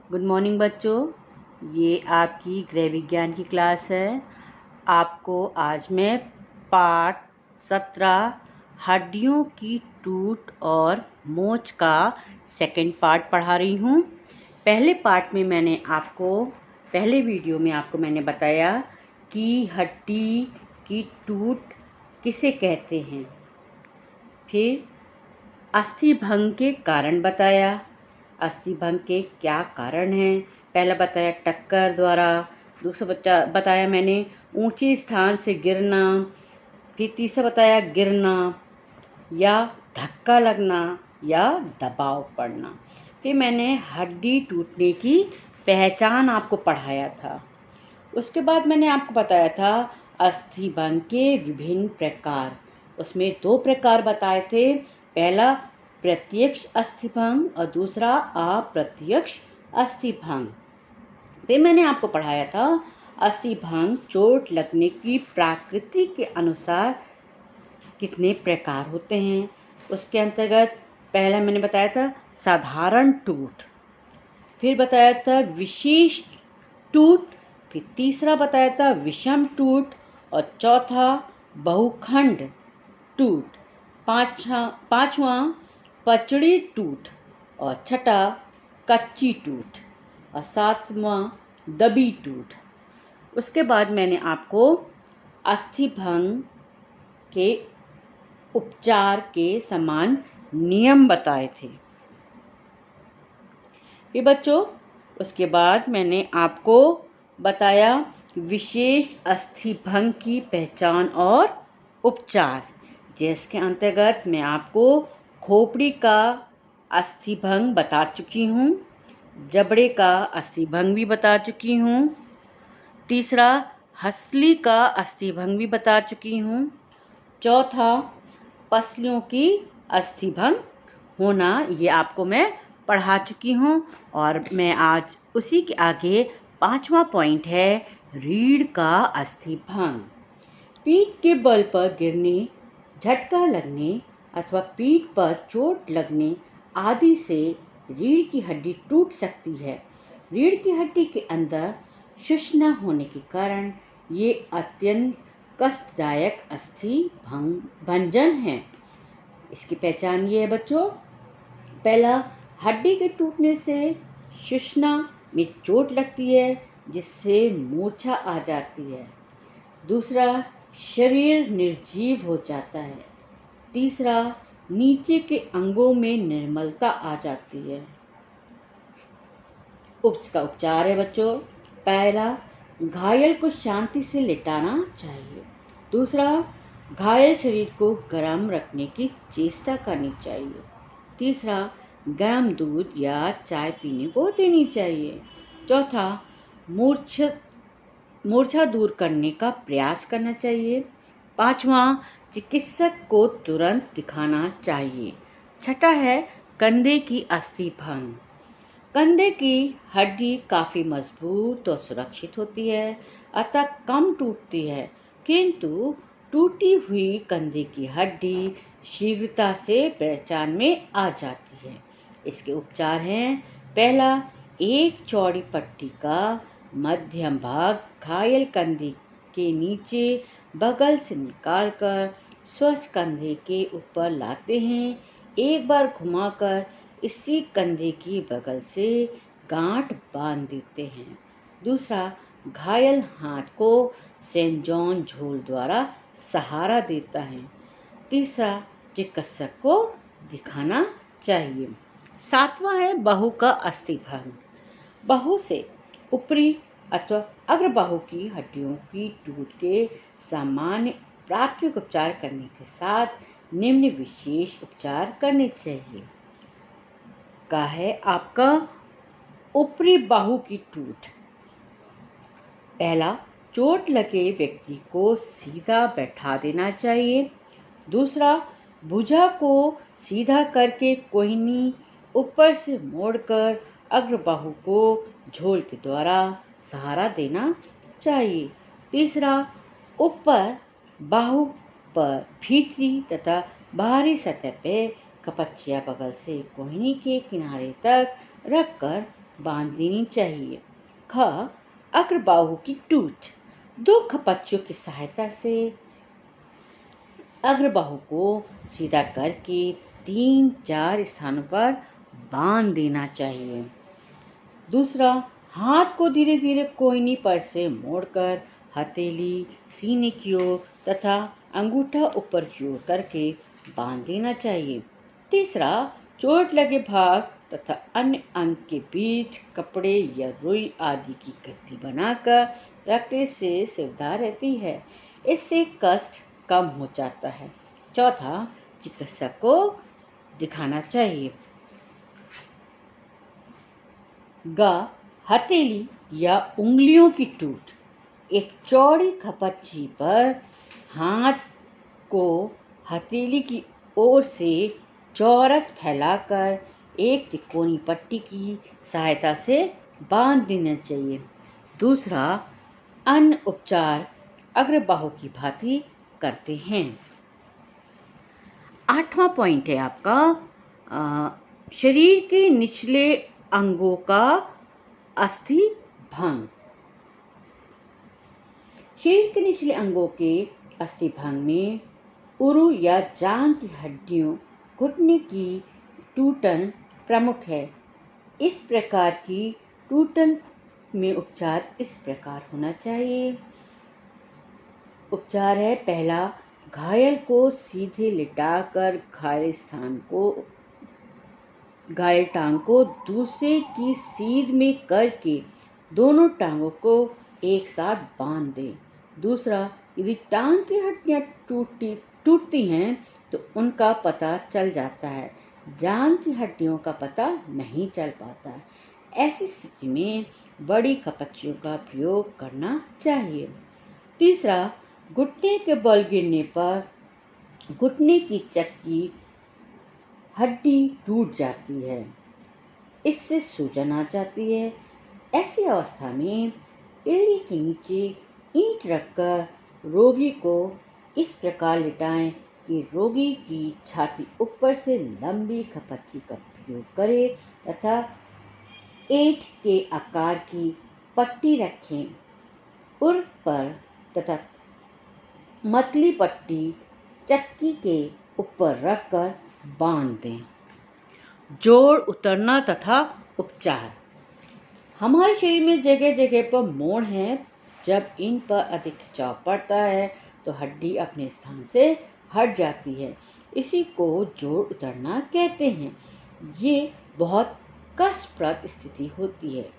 Good morning बच्चों। ये आपकी गृह विज्ञान की क्लास है। आपको आज मैं पाठ 17 हड्डियों की टूट और मोच का सेकंड पार्ट पढ़ा रही हूँ। पहले पार्ट में पहले वीडियो में आपको मैंने बताया कि हड्डी की टूट किसे कहते हैं। फिर अस्थि भंग के कारण बताया। अस्थि भंग के क्या कारण हैं? पहला बताया टक्कर द्वारा, दूसरा बताया मैंने ऊंचे स्थान से गिरना, फिर तीसरा बताया गिरना या धक्का लगना या दबाव पड़ना। फिर मैंने हड्डी टूटने की पहचान आपको पढ़ाया था। उसके बाद मैंने आपको बताया था अस्थि भंग के विभिन्न प्रकार। उसमें 2 प्रकार बताए थे। पहला प्रत्यक्ष अस्थि भंग और दूसरा अप्रत्यक्ष अस्थि भंग। फिर मैंने आपको पढ़ाया था अस्थि भंग चोट लगने की प्रकृति के अनुसार कितने प्रकार होते हैं। उसके अंतर्गत पहला मैंने बताया था साधारण टूट, फिर बताया था विशेष टूट, फिर तीसरा बताया था विषम टूट और चौथा बहुखंड टूट, पांचवा पचड़ी टूट और छठा कच्ची टूट और सातवां दबी टूट। उसके बाद मैंने आपको अस्थि भंग के उपचार के समान नियम बताए थे। फिर बच्चों उसके बाद मैंने आपको बताया विशेष अस्थि भंग की पहचान और उपचार, जिसके अंतर्गत मैं आपको खोपड़ी का अस्थि भंग बता चुकी हूँ, जबड़े का अस्थि भंग भी बता चुकी हूँ, तीसरा हंसली का अस्थि भंग भी बता चुकी हूँ, चौथा पसलियों की अस्थि भंग होना, ये आपको मैं पढ़ा चुकी हूँ। और मैं आज उसी के आगे 5वां पॉइंट है रीढ़ का अस्थि भंग। पीठ के बल पर गिरने, झटका लगने अथवा पीठ पर चोट लगने आदि से रीढ़ की हड्डी टूट सकती है। रीढ़ की हड्डी के अंदर शुष्क होने के कारण ये अत्यंत कष्टदायक अस्थि भंजन है। इसकी पहचान ये है बच्चों। पहला, हड्डी के टूटने से शुष्क में चोट लगती है जिससे मूर्छा आ जाती है। दूसरा, शरीर निर्जीव हो जाता है। तीसरा, नीचे के अंगों में निर्मलता आ जाती है। उसका उपचार है बच्चों। पहला, घायल को शांति से लेटाना चाहिए। दूसरा, घायल शरीर को गर्म रखने की चेष्टा करनी चाहिए। तीसरा, गर्म दूध या चाय पीने को देनी चाहिए। चौथा, मूर्छा दूर करने का प्रयास करना चाहिए। पांचवा, चिकित्सक को तुरंत दिखाना चाहिए। छठा है कंधे की अस्थि भंग। कंधे की हड्डी काफ़ी मजबूत और सुरक्षित होती है, अतः कम टूटती है, किंतु टूटी हुई कंधे की हड्डी शीघ्रता से पहचान में आ जाती है। इसके उपचार हैं। पहला, एक चौड़ी पट्टी का मध्यम भाग घायल कंधे के नीचे बगल से निकालकर स्वस्थ कंधे के ऊपर लाते हैं। एक बार घुमाकर इसी कंधे की बगल से गांठ बांध देते हैं। दूसरा, घायल हाथ को सेंट जॉन झोल द्वारा सहारा देता है। तीसरा, चिकित्सक को दिखाना चाहिए। सातवां है बाहु का अस्थि भंग। बाहु से ऊपरी अथवा अग्र बाहु की हड्डियों की टूट के सामान्य प्राथमिक उपचार करने के साथ निम्न विशेष उपचार करने चाहिए। का है आपका ऊपरी बाहु की टूट। पहला, चोट लगे व्यक्ति को सीधा बैठा देना चाहिए। दूसरा, भुजा को सीधा करके कोहनी ऊपर से मोड़कर अग्र बाहु को झोल के द्वारा सहारा देना चाहिए। तीसरा, ऊपर बाहु पर भीतरी तथा बाहरी सतह पे कपचिया बगल से कोहनी के किनारे तक रखकर बांध देनी चाहिए। ख, अग्रबाहु की टूट। 2 खपच्चियों की सहायता से अग्रबाहु को सीधा करके 3-4 स्थानों पर बांध देना चाहिए। दूसरा, हाथ को धीरे धीरे कोहनी पर से मोड़कर हथेली सीने की ओर तथा अंगूठा ऊपर की ओर करके बांध देना चाहिए। तीसरा, चोट लगे भाग तथा अन्य अंग के बीच कपड़े या रुई आदि की गद्दी बनाकर रखने से सुविधा रहती है, इससे कष्ट कम हो जाता है। चौथा, चिकित्सक को दिखाना चाहिए। ग, हथेली या उंगलियों की टूट। एक चौड़ी खपच्ची पर हाथ को हथेली की ओर से चौरस फैलाकर एक तिकोनी पट्टी की सहायता से बांध देना चाहिए। दूसरा, अन्य उपचार अग्रबाहु की भांति करते हैं। 8वां पॉइंट है आपका शरीर के निचले अंगों का अस्थि भंग। शरीर के निचले अंगों के अस्थि भंग में उरु या जांघ की हड्डियों, घुटने की टूटन प्रमुख है। इस प्रकार की टूटन में उपचार इस प्रकार होना चाहिए। उपचार है, पहला, घायल को सीधे लिटाकर घायल टांग को दूसरे की सीध में करके दोनों टांगों को एक साथ बांध दें। दूसरा, यदि टांग की हड्डियां टूटती हैं तो उनका पता चल जाता है, जांघ की हड्डियों का पता नहीं चल पाता है। ऐसी स्थिति में बड़ी खपच्चियों का प्रयोग करना चाहिए। तीसरा, घुटने के बल गिरने पर घुटने की चक्की हड्डी टूट जाती है, इससे सूजन आ जाती है। ऐसी अवस्था में एड़ी के नीचे ईंट रखकर रोगी को इस प्रकार लिटाएं कि रोगी की छाती ऊपर से लंबी खपच्ची का प्रयोग करे तथा ईंट के आकार की पट्टी रखें। उर पर तथा मतली पट्टी चक्की के ऊपर रखकर बांध दें। जोड़ उतरना तथा उपचार। हमारे शरीर में जगह जगह पर मोड़ हैं। जब इन पर अधिक खिंचाव पड़ता है तो हड्डी अपने स्थान से हट जाती है, इसी को जोड़ उतरना कहते हैं। ये बहुत कष्टप्रद स्थिति होती है।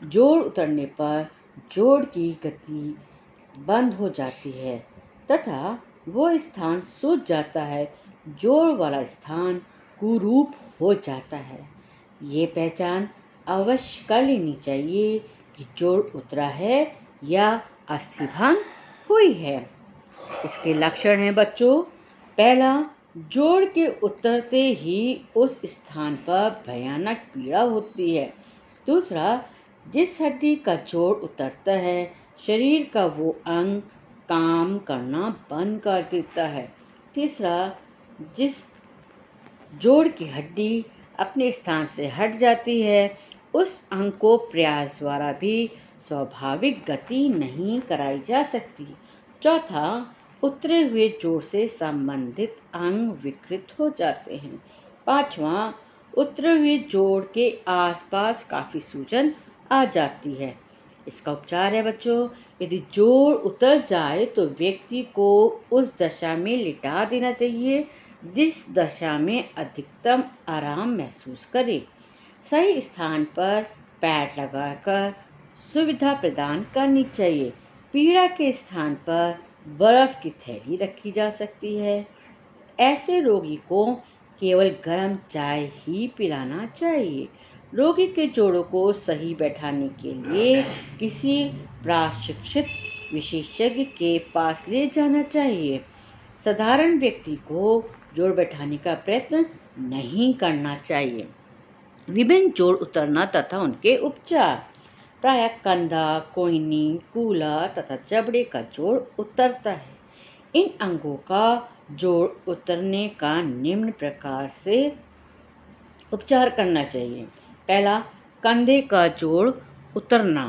जोड़ उतरने पर जोड़ की गति बंद हो जाती है तथा वो स्थान सूज जाता है, जोड़ वाला स्थान कुरूप हो जाता है। ये पहचान अवश्य कर लेनी चाहिए कि जोड़ उतरा है या अस्थि भंग हुई है। इसके लक्षण हैं बच्चों। पहला, जोड़ के उतरते ही उस स्थान पर भयानक पीड़ा होती है। दूसरा, जिस हड्डी का जोड़ उतरता है शरीर का वो अंग काम करना बंद कर देता है। तीसरा, जिस जोड़ की हड्डी अपने स्थान से हट जाती है उस अंग को प्रयास द्वारा भी स्वाभाविक गति नहीं कराई जा सकती। चौथा, उतरे हुए जोड़ से संबंधित अंग विकृत हो जाते हैं। पांचवा, उतरे हुए जोड़ के आसपास काफी सूजन आ जाती है। इसका उपचार है बच्चों, यदि जोड़ उतर जाए तो व्यक्ति को उस दशा में लिटा देना चाहिए जिस दशा में अधिकतम आराम महसूस करे। सही स्थान पर पैड लगाकर सुविधा प्रदान करनी चाहिए। पीड़ा के स्थान पर बर्फ की थैली रखी जा सकती है। ऐसे रोगी को केवल गर्म चाय ही पिलाना चाहिए। रोगी के जोड़ों को सही बैठाने के लिए किसी प्रशिक्षित विशेषज्ञ के पास ले जाना चाहिए। साधारण व्यक्ति को जोड़ बैठाने का प्रयत्न नहीं करना चाहिए। विभिन्न जोड़ उतरना तथा उनके उपचार। प्रायः कंधा, कोहनी, कूल्हा तथा जबड़े का जोड़ उतरता है। इन अंगों का जोड़ उतरने का निम्न प्रकार से उपचार करना चाहिए। पहला, कंधे का जोड़ उतरना।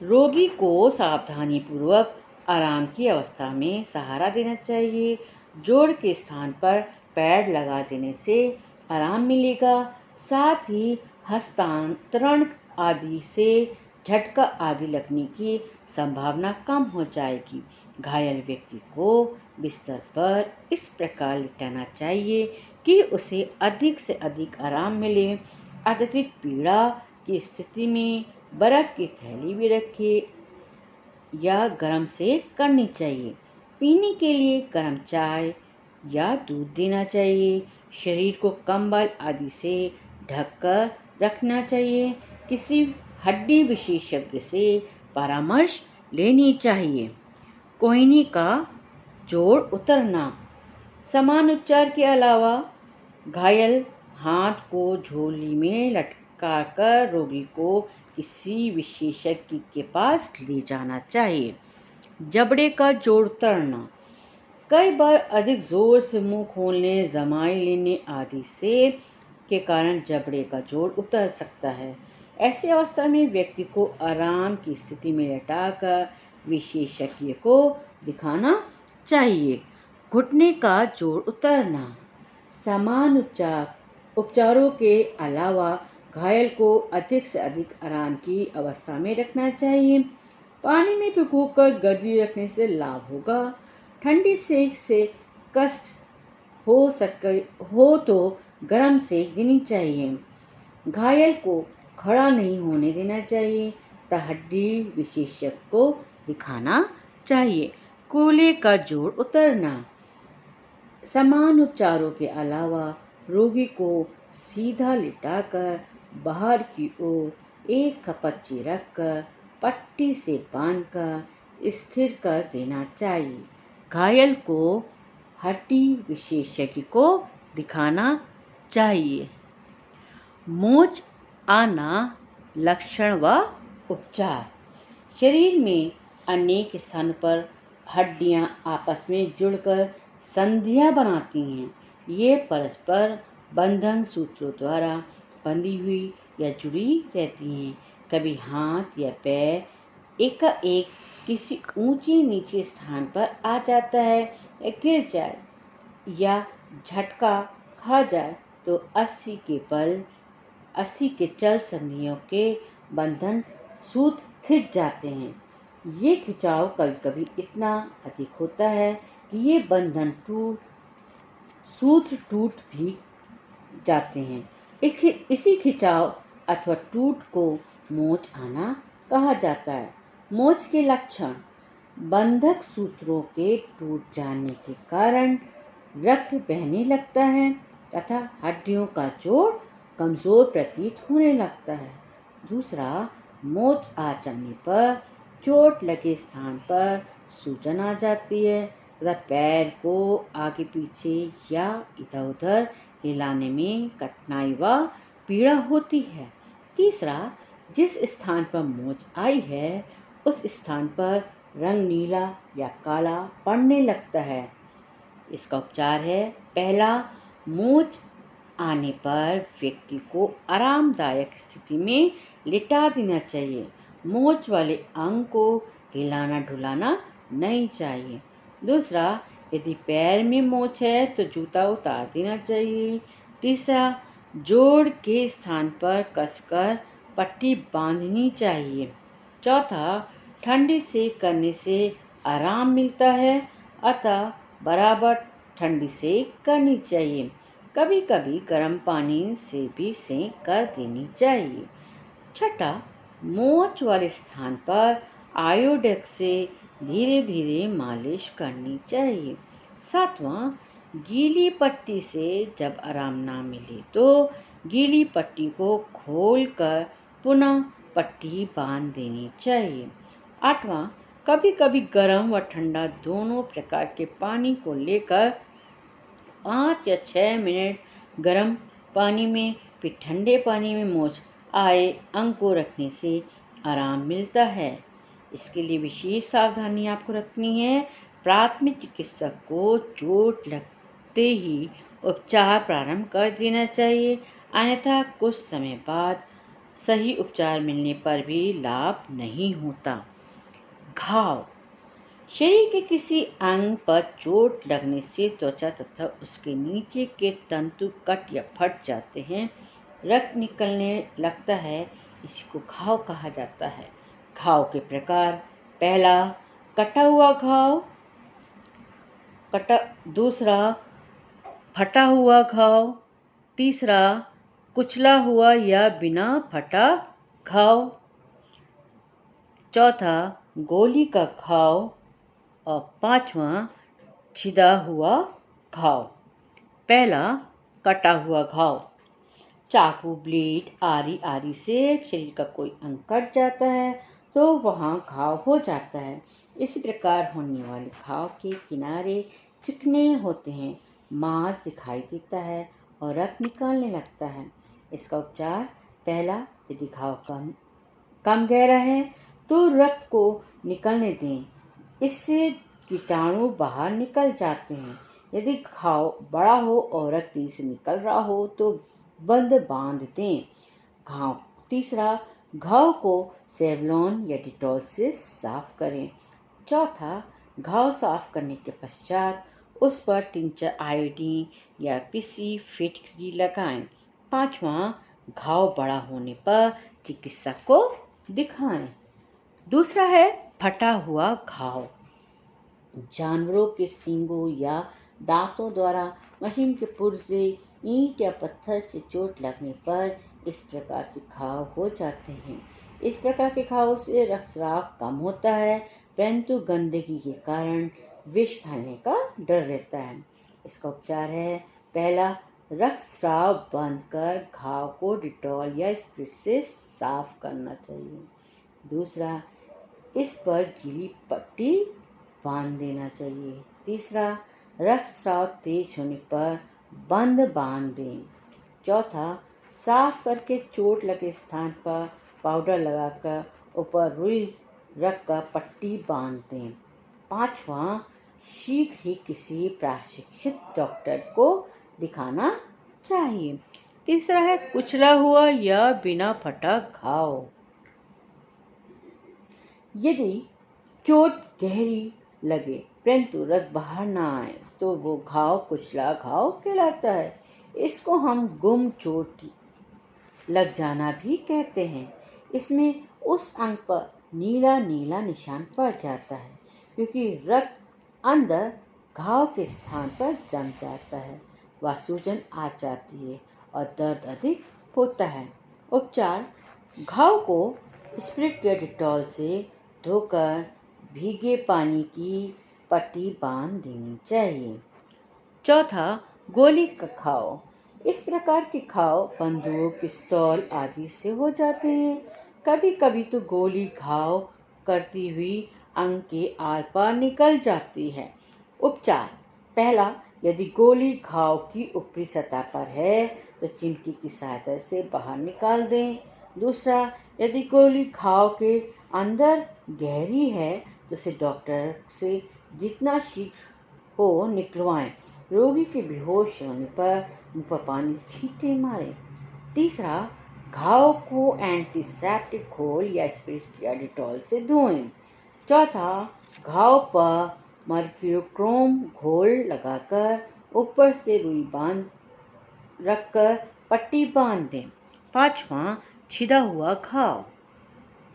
रोगी को सावधानीपूर्वक आराम की अवस्था में सहारा देना चाहिए। जोड़ के स्थान पर पैड लगा देने से आराम मिलेगा। साथ ही हस्तांतरण आदि से झटका आदि लगने की संभावना कम हो जाएगी। घायल व्यक्ति को बिस्तर पर इस प्रकार लिटाना चाहिए कि उसे अधिक से अधिक आराम मिले। अत्यधिक पीड़ा की स्थिति में बर्फ की थैली भी रखे या गर्म से करनी चाहिए। पीने के लिए गर्म चाय या दूध देना चाहिए। शरीर को कंबल आदि से ढककर रखना चाहिए। किसी हड्डी विशेषज्ञ से परामर्श लेनी चाहिए। कोहनी का जोड़ उतरना। समान उपचार के अलावा घायल हाथ को झोली में लटकाकर रोगी को किसी विशेषज्ञ के पास ले जाना चाहिए। जबड़े का जोड़ उतरना। कई बार अधिक जोर से मुंह खोलने, जमाई लेने आदि से के कारण जबड़े का जोड़ उतर सकता है। ऐसी अवस्था में व्यक्ति को आराम की स्थिति में लेटाकर विशेषज्ञ को दिखाना चाहिए। घुटने का जोड़ उतरना। समान उपचारों के अलावा घायल को अधिक से अधिक आराम की अवस्था में रखना चाहिए। पानी में भिगोकर गद्दी रखने से लाभ होगा। ठंडी सेक से कष्ट हो तो गर्म सेक देनी चाहिए। घायल को खड़ा नहीं होने देना चाहिए तथा हड्डी विशेषज्ञ को दिखाना चाहिए। कूल्हे का जोड़ उतरना। समान उपचारों के अलावा रोगी को सीधा लिटाकर बाहर की ओर एक कपच्ची रखकर पट्टी से बांधकर स्थिर कर देना चाहिए। घायल को हड्डी विशेषज्ञ को दिखाना चाहिए। मोच आना, लक्षण व उपचार। शरीर में अनेक स्थानों पर हड्डियां आपस में जुड़कर संधियां बनाती हैं। ये परस्पर बंधन सूत्रों द्वारा बंधी हुई या जुड़ी रहती हैं। कभी हाथ या पैर एकाएक किसी ऊंचे नीचे स्थान पर आ जाता है या गिर जाए या झटका खा जाए तो अस्थि के चल संधियों के बंधन सूत्र खिंच जाते हैं। ये खिंचाव कभी कभी इतना अधिक होता है कि ये बंधन सूत्र टूट भी जाते हैं। इसी खिंचाव अथवा टूट को मोच आना कहा जाता है। मोच के लक्षण। बंधक सूत्रों के टूट जाने के कारण रक्त बहने लगता है तथा हड्डियों का जोड़ कमजोर प्रतीत होने लगता है। दूसरा, मोच आ जाने पर चोट लगे स्थान पर सूजन आ जाती है तथा पैर को आगे पीछे या इधर उधर हिलाने में कठिनाई व पीड़ा होती है। तीसरा, जिस स्थान पर मोच आई है उस स्थान पर रंग नीला या काला पड़ने लगता है। इसका उपचार है। पहला, मोच आने पर व्यक्ति को आरामदायक स्थिति में लिटा देना चाहिए। मोच वाले अंग को हिलाना डुलाना नहीं चाहिए। दूसरा, यदि पैर में मोच है तो जूता उतार देना चाहिए। तीसरा, जोड़ के स्थान पर कसकर पट्टी बांधनी चाहिए। चौथा, ठंडी सेक करने से आराम मिलता है, अतः बराबर ठंडी सेक करनी चाहिए। कभी कभी गर्म पानी से भी सेक कर देनी चाहिए। छठा, मोच वाले स्थान पर आयोडेक्स से धीरे धीरे मालिश करनी चाहिए। सातवां, गीली पट्टी से जब आराम ना मिले तो गीली पट्टी को खोलकर पुनः पट्टी बांध देनी चाहिए। आठवां, कभी कभी गर्म व ठंडा दोनों प्रकार के पानी को लेकर 5 या 6 मिनट गर्म पानी में फिर ठंडे पानी में मोच आए अंग को रखने से आराम मिलता है। इसके लिए विशेष सावधानी आपको रखनी है। प्राथमिक चिकित्सक को चोट लगते ही उपचार प्रारंभ कर देना चाहिए, अन्यथा कुछ समय बाद सही उपचार मिलने पर भी लाभ नहीं होता। घाव शरीर के किसी अंग पर चोट लगने से त्वचा तथा उसके नीचे के तंतु कट या फट जाते हैं, रक्त निकलने लगता है, इसी को घाव कहा जाता है। घाव के प्रकार: पहला, कटा हुआ घाव, दूसरा, फटा हुआ घाव, तीसरा, कुचला हुआ या बिना फटा घाव, चौथा, गोली का घाव और पांचवा, छिदा हुआ घाव। पहला, कटा हुआ घाव। चाकू, ब्लेड, आरी आदि से शरीर का कोई अंग कट जाता है तो वहाँ घाव हो जाता है। इसी प्रकार होने वाले घाव के किनारे चिकने होते हैं, मांस दिखाई देता है और रक्त निकालने लगता है। इसका उपचार: पहला, यदि घाव कम गहरा है तो रक्त को निकलने दें, इससे कीटाणु बाहर निकल जाते हैं। यदि घाव बड़ा हो और रक्त तेजी से निकल रहा हो तो बंद बांध दें। तीसरा, घाव को सेवलॉन या डिटॉल से साफ करें। चौथा, घाव साफ करने के पश्चात उस पर टिंचर आयोडीन या पिसी फिटकरी लगाएं। पांचवा, घाव बड़ा होने पर चिकित्सक को दिखाएं। दूसरा है फटा हुआ घाव। जानवरों के सींगों या दांतों द्वारा मशीन के पुर्जे, ईंट या पत्थर से चोट लगने पर इस प्रकार के घाव हो जाते हैं। इस प्रकार के घावों से रक्तस्राव कम होता है, परंतु गंदगी के कारण विष फैलने का डर रहता है। इसका उपचार है: पहला, रक्तस्राव बंद कर घाव को डिटॉल या स्पिरिट से साफ करना चाहिए। दूसरा, इस पर गीली पट्टी बांध देना चाहिए। तीसरा, रक्तस्राव तेज होने पर बंद बांध दें। चौथा, साफ करके चोट लगे स्थान पर पाउडर लगाकर ऊपर रुई रखकर पट्टी बांध दें। पांचवा, शीघ्र ही किसी प्रशिक्षित डॉक्टर को दिखाना चाहिए। तीसरा है कुचला हुआ या बिना फटा घाव। यदि चोट गहरी लगे परंतु रक्त बाहर ना आए तो वो घाव कुचला घाव कहलाता है। इसको हम गुम चोट लग जाना भी कहते हैं। इसमें उस अंग पर नीला नीला निशान पड़ जाता है क्योंकि रक्त अंदर घाव के स्थान पर जम जाता है, वह सूजन आ जाती है और दर्द अधिक होता है। उपचार: घाव को स्पिरिट या डिटॉल से धोकर भीगे पानी की पट्टी बांध देनी चाहिए। चौथा, गोली का घाव। इस प्रकार के घाव बंदूक, पिस्तौल आदि से हो जाते हैं। कभी कभी तो गोली घाव करती हुई अंग के आर पार निकल जाती है। उपचार: पहला, यदि गोली घाव की ऊपरी सतह पर है तो चिमटी की सहायता से बाहर निकाल दें। दूसरा, यदि गोली घाव के अंदर गहरी है तो उसे डॉक्टर से जितना शीघ्र हो निकलवाएं। रोगी के बेहोश होने पर मुंह पर पानी छींटे मारें। तीसरा, घाव को एंटीसेप्टिक घोल या स्पिरिट या डिटॉल से धोएं। चौथा, घाव पर मर्क्यूरोक्रोम घोल लगाकर ऊपर से रुई बांध रखकर पट्टी बांध दें। पांचवा, छिदा हुआ घाव।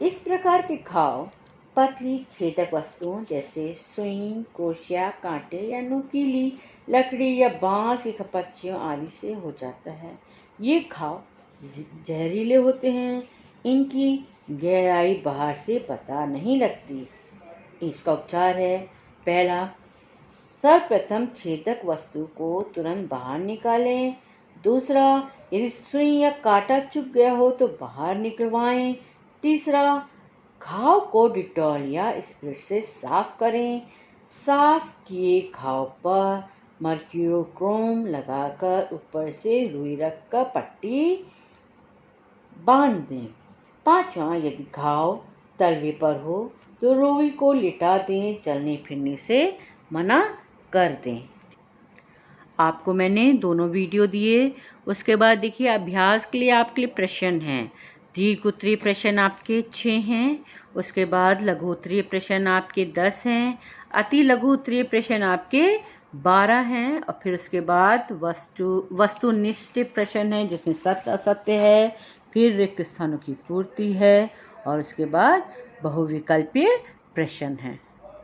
इस प्रकार के घाव पतली छेदक वस्तुओं जैसे सुई, क्रोशिया, कांटे या नुकीली लकड़ी या बांस की कपच्चियों आदि से हो जाता है। ये घाव जहरीले होते हैं, इनकी गहराई बाहर से पता नहीं लगती। इसका उपचार है: पहला, सर्वप्रथम छेदक वस्तु को तुरंत बाहर निकालें। दूसरा, यदि सुई या कांटा चुभ गया हो तो बाहर निकलवाएं। तीसरा, घाव को डिटॉल या स्पिरिट से साफ करें। साफ किए घाव पर मर्क्यूरोक्रोम लगाकर ऊपर से रुई रखकर पट्टी बांध दें। पांचवा, यदि घाव तलवे पर हो तो रोगी को लिटा दें, चलने फिरने से मना कर दें। आपको मैंने दोनों वीडियो दिए। उसके बाद देखिए अभ्यास के लिए आपके लिए प्रश्न हैं, दीर्घोत्तरीय प्रश्न आपके 6 हैं। उसके बाद लघुत्तरीय प्रश्न आपके 10 हैं। अति लघुत्तरीय प्रश्न आपके 12 हैं। और फिर उसके बाद वस्तुनिष्ठ प्रश्न है जिसमें सत्य असत्य है। फिर रिक्त स्थानों की पूर्ति है और उसके बाद बहुविकल्पीय प्रश्न है।